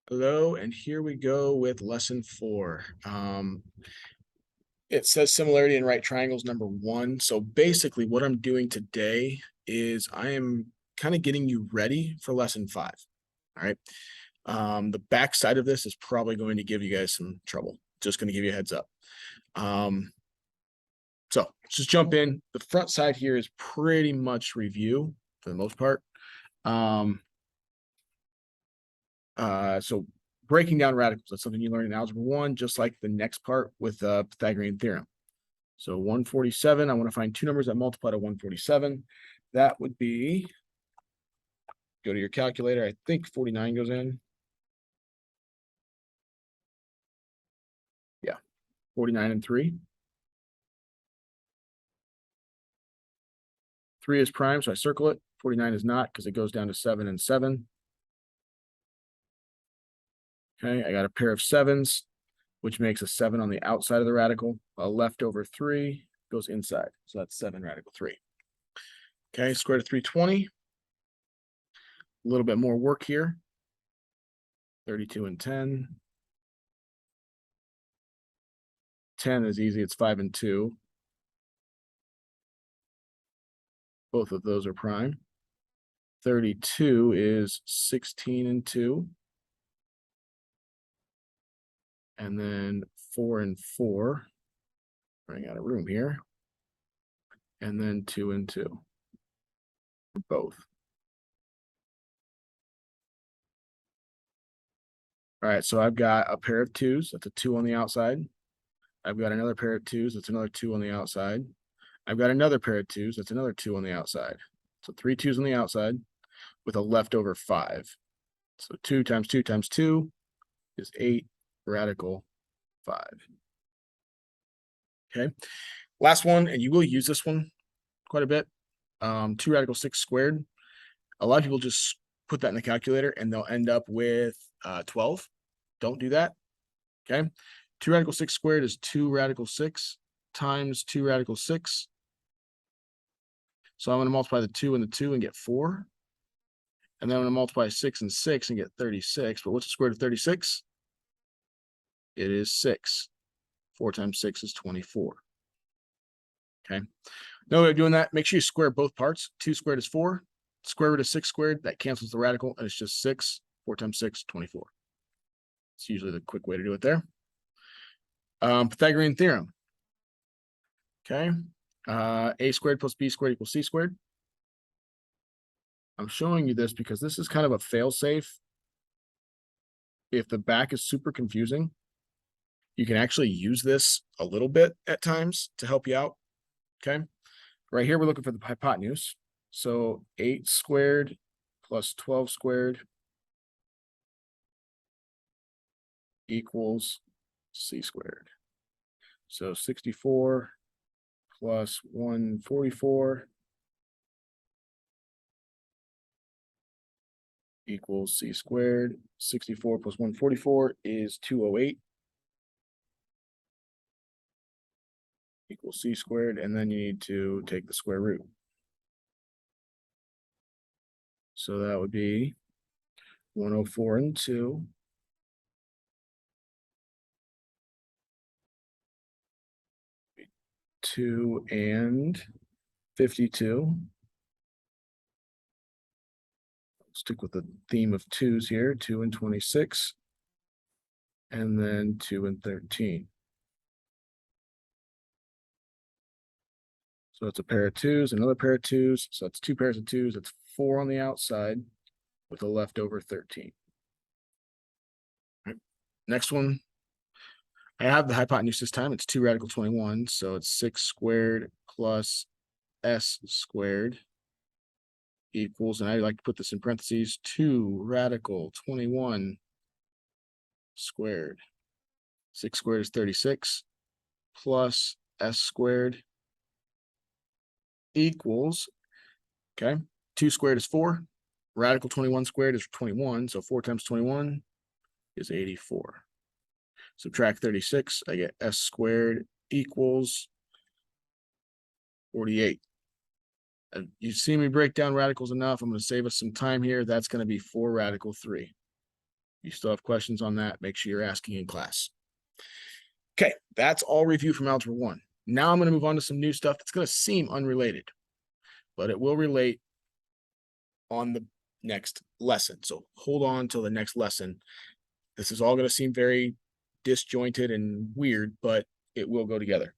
Hello, and here we go with lesson 4. It says similarity in right triangles number 1. So basically what I'm doing today is I am kind of getting you ready for lesson 5. All right. The back side of this is probably going to give you guys some trouble. Just going to give you a heads up. So let's just jump in. The front side here is pretty much review for the most part. So breaking down radicals, that's something you learn in algebra 1, just like the next part with Pythagorean theorem. So 147, I want to find two numbers that multiply to 147. That would be, go to your calculator, I think 49 goes in. Yeah, 49 and 3. 3 is prime, so I circle it. 49 is not because it goes down to 7 and 7. Okay, I got a pair of 7s, which makes a 7 on the outside of the radical. A leftover 3 goes inside, so that's 7 radical 3. Okay, square root of 320. A little bit more work here. 32 and 10. 10 is easy, it's 5 and 2. Both of those are prime. 32 is 16 and 2. And then 4 and 4. Running out of room here. And then 2 and 2. For both. All right, so I've got a pair of 2s. That's a 2 on the outside. I've got another pair of 2s. That's another 2 on the outside. I've got another pair of 2s. That's another 2 on the outside. So 3 2s on the outside with a leftover 5. So 2 times 2 times 2 is 8 radical 5. Okay. Last one, and you will use this one quite a bit. 2 radical 6 squared. A lot of people just put that in the calculator and they'll end up with 12. Don't do that. Okay. 2 radical 6 squared is 2 radical 6 times 2 radical 6. So I'm going to multiply the 2 and the 2 and get 4. And then I'm going to multiply 6 and 6 and get 36. But what's the square root of 36? It is 6. 4 times 6 is 24. Okay. No way of doing that. Make sure you square both parts. 2 squared is 4. Square root of 6 squared, that cancels the radical, and it's just 6. 4 times 6, 24. It's usually the quick way to do it there. Pythagorean theorem. Okay. A squared plus B squared equals C squared. I'm showing you this because this is kind of a fail-safe. If the back is super confusing, you can actually use this a little bit at times to help you out. Okay. Right here, we're looking for the hypotenuse. So 8 squared plus 12 squared equals C squared. So 64 plus 144 equals C squared. 64 plus 144 is 208 equals C squared. And then you need to take the square root. So that would be 104 and 2. 2 and 52. Stick with the theme of 2s here. 2 and 26. And then 2 and 13. So it's a pair of 2s, another pair of 2s. So that's 2 pairs of 2s. That's 4 on the outside with a leftover 13. All right. Next one. I have the hypotenuse this time. It's 2 radical 21. So it's 6 squared plus S squared equals, and I like to put this in parentheses, 2 radical 21 squared. 6 squared is 36 plus S squared equals, okay, 2 squared is 4. Radical 21 squared is 21. So 4 times 21 is 84. Subtract 36, I get S squared equals 48. You see me break down radicals enough. I'm going to save us some time here. That's going to be 4 radical 3. you still have questions on that, make sure you're asking in class. Okay, that's all review from Algebra 1. Now I'm going to move on to some new stuff that's going to seem unrelated, but it will relate on the next lesson. So hold on till the next lesson. This is all going to seem very disjointed and weird, but it will go together.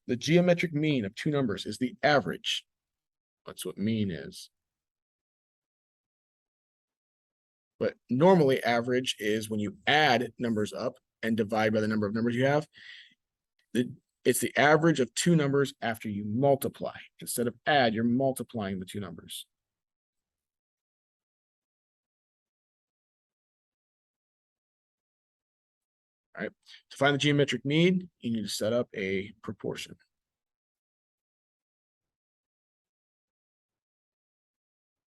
The geometric mean of two numbers is the average. That's what mean is. But normally average is when you add numbers up and divide by the number of numbers you have. It's the average of two numbers after you multiply. Instead of add, you're multiplying the two numbers. All right. To find the geometric mean, you need to set up a proportion.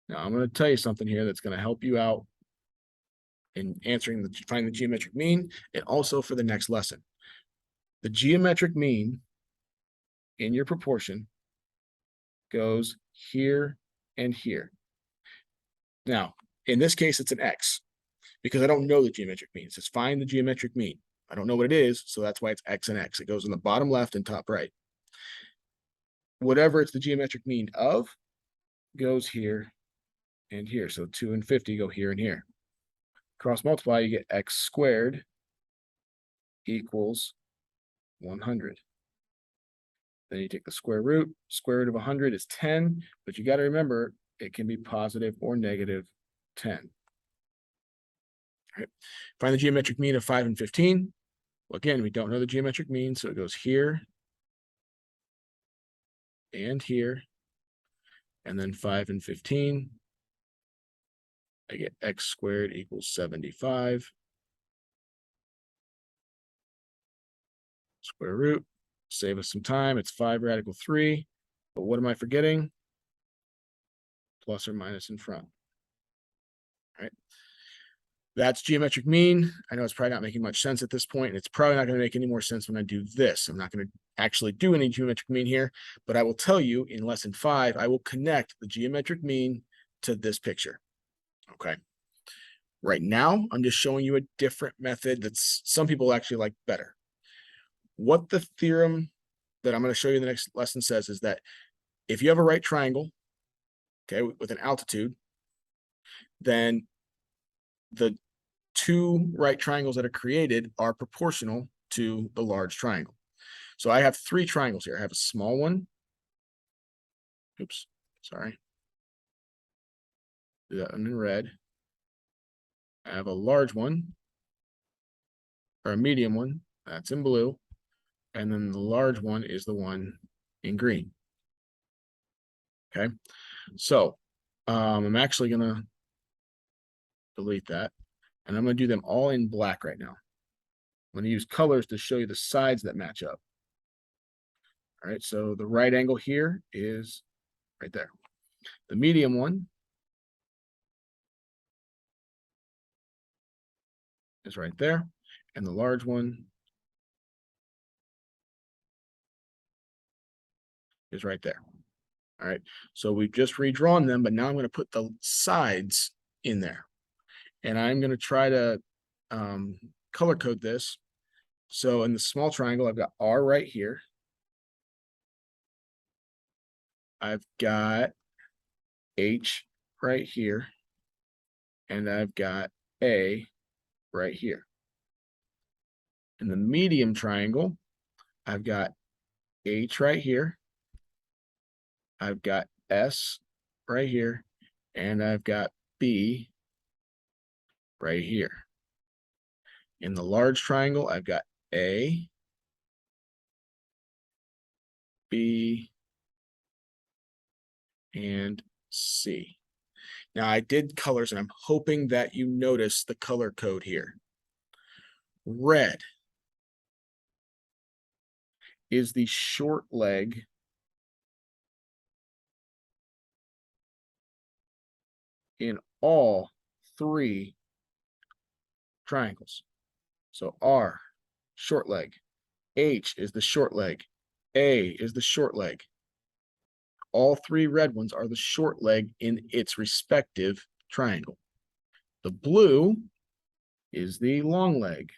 Now I'm going to tell you something here that's going to help you out in answering finding the geometric mean, and also for the next lesson. The geometric mean in your proportion goes here and here. Now, in this case, it's an X because I don't know the geometric mean. It says find the geometric mean. I don't know what it is, so that's why it's X and X. It goes in the bottom left and top right. Whatever it's the geometric mean of goes here and here. So 2 and 50 go here and here. Cross multiply, you get X squared equals 100. Then you take the square root. Square root of 100 is 10, but you got to remember it can be positive or negative 10. All right. Find the geometric mean of 5 and 15. Well, again, we don't know the geometric mean, so it goes here and here, and then 5 and 15. I get X squared equals 75. Square root, save us some time. It's 5 radical 3. But what am I forgetting? Plus or minus in front. All right. That's geometric mean. I know it's probably not making much sense at this point, and it's probably not going to make any more sense when I do this. I'm not going to actually do any geometric mean here, but I will tell you in lesson 5, I will connect the geometric mean to this picture. Okay. Right now, I'm just showing you a different method that some people actually like better. What the theorem that I'm going to show you in the next lesson says is that if you have a right triangle, okay, with an altitude, then the two right triangles that are created are proportional to the large triangle. So I have 3 triangles here. I have a small one. Oops, sorry. Do that one in red. I have a large one, or a medium one, that's in blue. And then the large one is the one in green. Okay, so I'm actually going to delete that. And I'm going to do them all in black right now. I'm going to use colors to show you the sides that match up. All right, so the right angle here is right there. The medium one is right there. And the large one is right there. All right, so we've just redrawn them, but now I'm going to put the sides in there. And I'm going to try to color code this. So in the small triangle, I've got R right here. I've got H right here. And I've got A right here. In the medium triangle, I've got H right here. I've got S right here. And I've got B right here. In the large triangle, I've got A, B, and C. Now I did colors, and I'm hoping that you notice the color code here. Red is the short leg in all 3 triangles. So R, short leg. H is the short leg. A is the short leg. All 3 red ones are the short leg in its respective triangle. The blue is the long leg.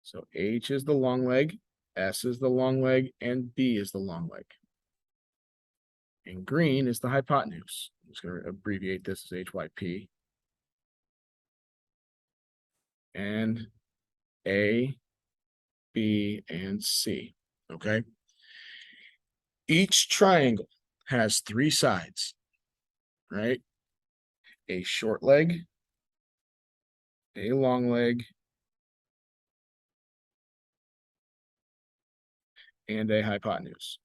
So H is the long leg, S is the long leg, and B is the long leg. And green is the hypotenuse. I'm just going to abbreviate this as HYP. And A, B, and C. Okay. Each triangle has three sides, right? A short leg, a long leg, and a hypotenuse.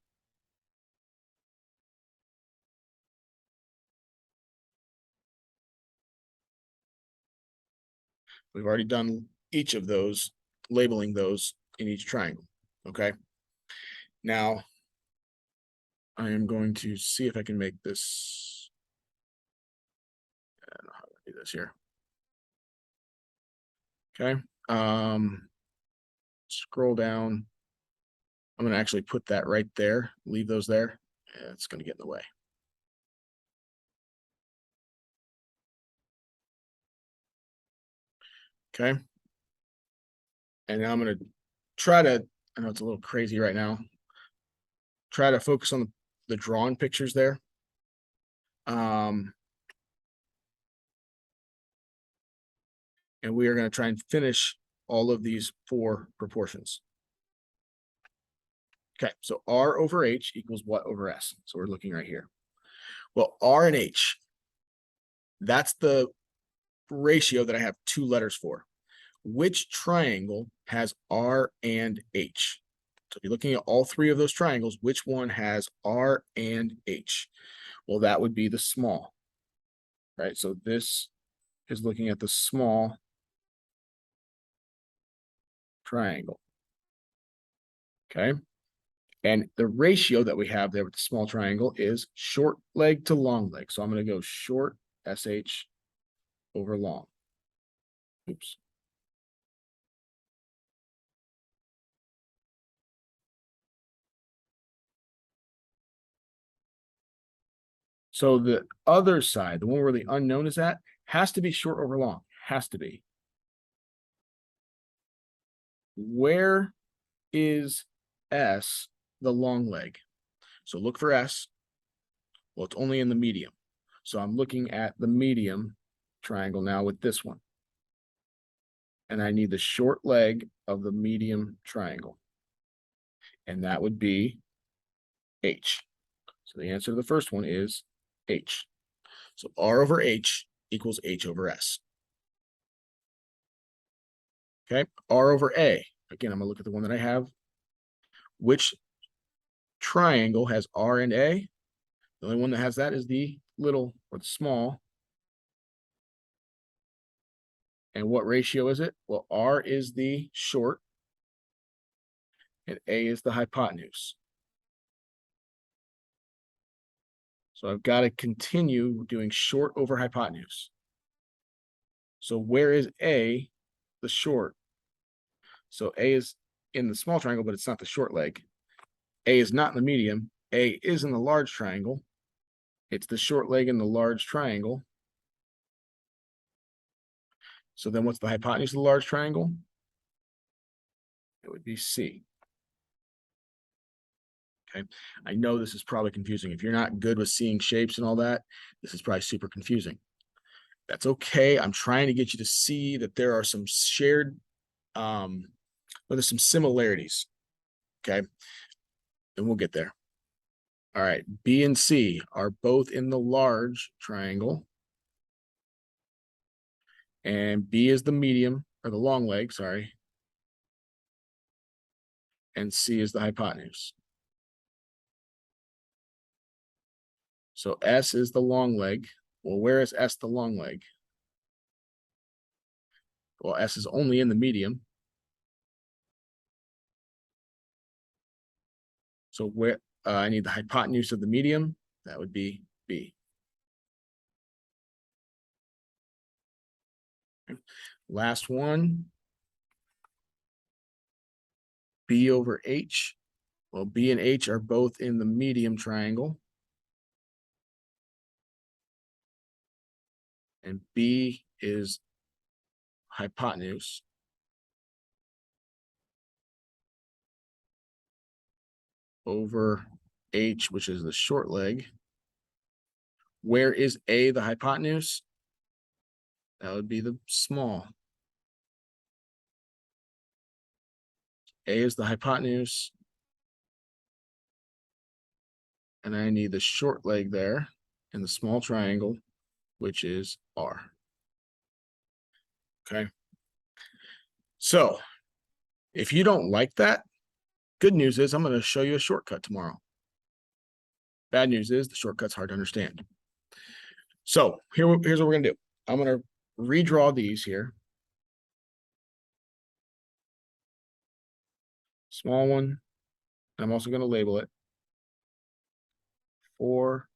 We've already done each of those, labeling those in each triangle. Okay. Now, I am going to see if I can make this. I don't know how to do this here. Okay. Scroll down. I'm going to actually put that right there, leave those there. It's going to get in the way. Okay. And now I'm going to try to, I know it's a little crazy right now, try to focus on the drawn pictures there. And we are going to try and finish all of these four proportions. Okay, so R over H equals what over S? So we're looking right here. Well, R and H, that's the ratio that I have two letters for. Which triangle has R and H? So if you're looking at all three of those triangles, which one has R and H? Well, that would be the small, right? So this is looking at the small triangle. Okay. And the ratio that we have there with the small triangle is short leg to long leg. So I'm going to go short SH over long. Oops. So the other side, the one where the unknown is at, has to be short over long. Has to be. Where is S the long leg? So look for S. Well, it's only in the medium. So I'm looking at the medium triangle now with this one. And I need the short leg of the medium triangle. And that would be H. So the answer to the first one is H. So R over H equals H over S. Okay, R over A. Again, I'm going to look at the one that I have. Which triangle has R and A? The only one that has that is the little or the small. And what ratio is it? Well, R is the short and A is the hypotenuse. So I've got to continue doing short over hypotenuse. So where is A, the short? So A is in the small triangle, but it's not the short leg. A is not in the medium. A is in the large triangle. It's the short leg in the large triangle. So then what's the hypotenuse of the large triangle? It would be C. Okay. I know this is probably confusing. If you're not good with seeing shapes and all that, this is probably super confusing. That's okay. I'm trying to get you to see that there are some shared, there's some similarities. Okay. And we'll get there. All right. B and C are both in the large triangle. And B is the medium or the long leg, sorry. And C is the hypotenuse. So S is the long leg. Well, where is S the long leg? Well, S is only in the medium. So where I need the hypotenuse of the medium, that would be B. Last one, B over H. Well, B and H are both in the medium triangle. and B is hypotenuse, over H, which is the short leg. Where is A, the hypotenuse? That would be the small. A is the hypotenuse. And I need the short leg there in the small triangle, which is R. Okay. So if you don't like that, good news is I'm going to show you a shortcut tomorrow. Bad news is the shortcut's hard to understand. So here's what we're going to do. I'm going to redraw these here. Small one. I'm also going to label it 4,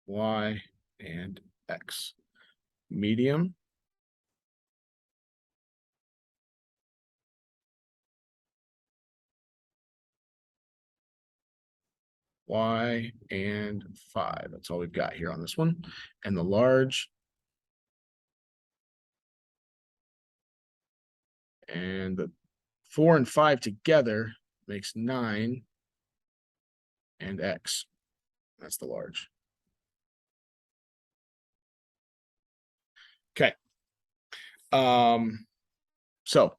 Y, and X. Medium. Y, and 5. That's all we've got here on this one. And the large. And the 4 and 5 together makes 9 and X. That's the large. Okay. So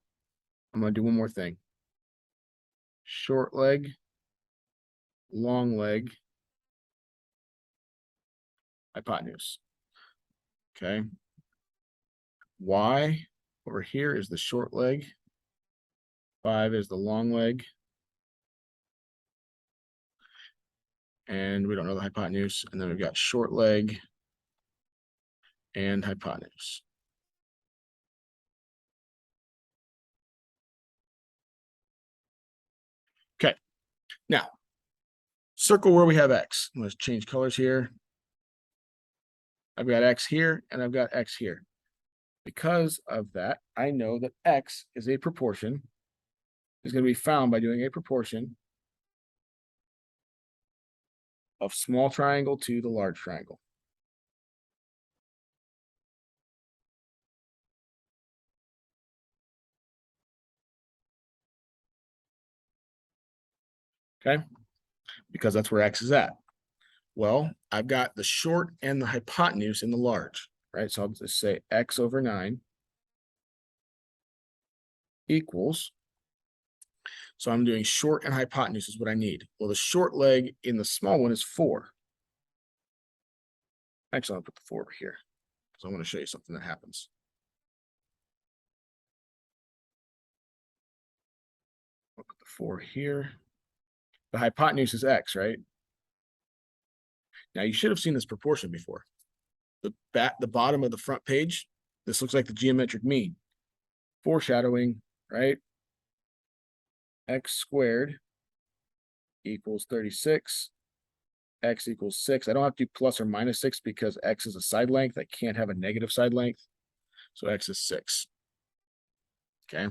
I'm going to do one more thing. Short leg, long leg, hypotenuse. Okay. Y over here is the short leg. 5 is the long leg. And we don't know the hypotenuse. And then we've got short leg and hypotenuse. Okay. Now, circle where we have X. Let's change colors here. I've got X here and I've got X here. Because of that, I know that X is a proportion, is going to be found by doing a proportion of small triangle to the large triangle. Okay, because that's where X is at. Well, I've got the short and the hypotenuse in the large, right? So I'll just say X over 9 equals. So I'm doing short and hypotenuse is what I need. Well, the short leg in the small one is 4. Actually, I'll put the 4 over here because I want to show you something that happens. I'll put the 4 here. The hypotenuse is X, right? Now you should have seen this proportion before. The bottom of the front page, this looks like the geometric mean. Foreshadowing, right? X squared equals 36. X equals 6. I don't have to do plus or minus 6 because X is a side length. I can't have a negative side length. So X is 6. Okay.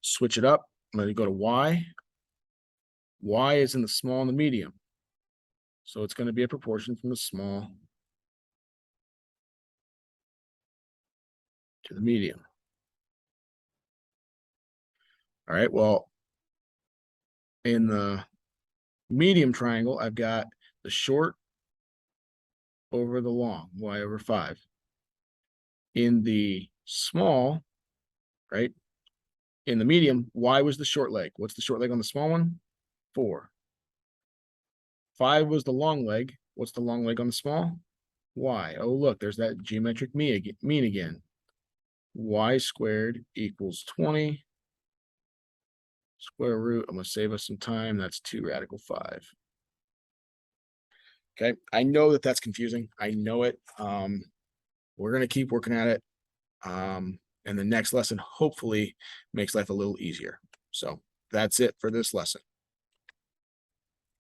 Switch it up. I'm going to go to Y. Y is in the small and the medium. So it's going to be a proportion from the small to the medium. All right, well, in the medium triangle, I've got the short over the long, Y over 5. In the small, right, in the medium, Y was the short leg. What's the short leg on the small one? 4. 5 was the long leg. What's the long leg on the small? Y. Oh, look, there's that geometric mean again. Y squared equals 20. Square root, I'm going to save us some time. That's 2 radical 5. Okay, I know that that's confusing. I know it. We're going to keep working at it. And the next lesson hopefully makes life a little easier. So that's it for this lesson.